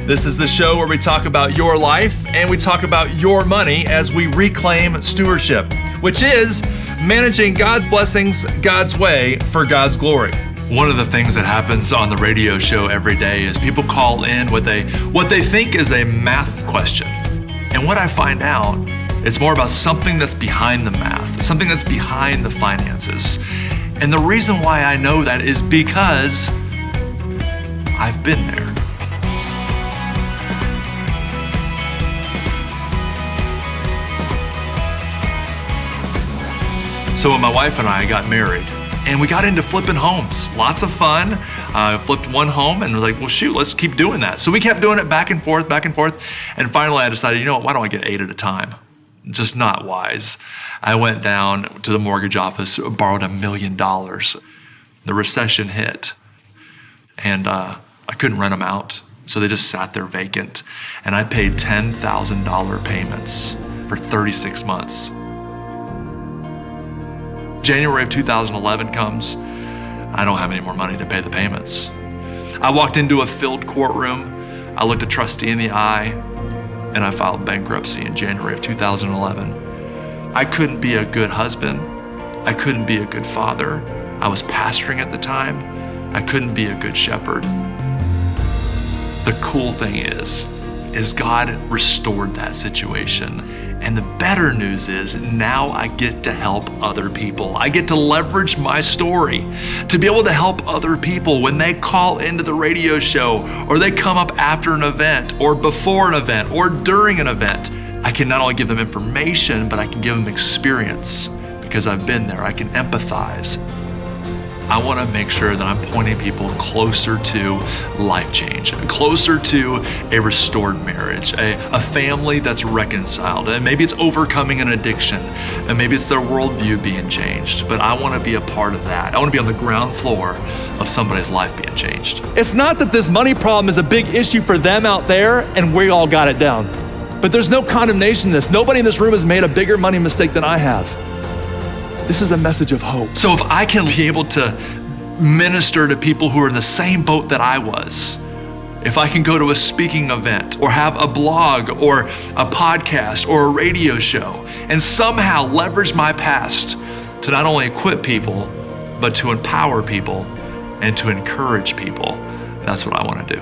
This is the show where we talk about your life and we talk about your money as we reclaim stewardship, which is managing God's blessings God's way for God's glory. One of the things that happens on the radio show every day is people call in what they think is a math question. And what I find out, it's more about something that's behind the math, something that's behind the finances. And the reason why I know that is because I've been there. So when my wife and I got married, and we got into flipping homes, lots of fun. Flipped one home and was like, well, shoot, let's keep doing that. So we kept doing it back and forth. And finally I decided, you know what, why don't I get 8 at a time? Just not wise. I went down to the mortgage office, borrowed $1 million. The recession hit, and I couldn't rent them out. So they just sat there vacant. And I paid $10,000 payments for 36 months. January of 2011 comes, I don't have any more money to pay the payments. I walked into a filled courtroom, I looked a trustee in the eye, and I filed bankruptcy in January of 2011. I couldn't be a good husband, I couldn't be a good father, I was pastoring at the time, I couldn't be a good shepherd. The cool thing is God restored that situation. And the better news is now I get to help other people. I get to leverage my story to be able to help other people when they call into the radio show or they come up after an event or before an event or during an event. I can not only give them information, but I can give them experience because I've been there. I can empathize. I want to make sure that I'm pointing people closer to life change, closer to a restored marriage, a family that's reconciled. And maybe it's overcoming an addiction, and maybe it's their worldview being changed. But I want to be a part of that. I want to be on the ground floor of somebody's life being changed. It's not that this money problem is a big issue for them out there and we all got it down. But there's no condemnation in this. Nobody in this room has made a bigger money mistake than I have. This is a message of hope. So if I can be able to minister to people who are in the same boat that I was, if I can go to a speaking event or have a blog or a podcast or a radio show and somehow leverage my past to not only equip people, but to empower people and to encourage people, that's what I want to do.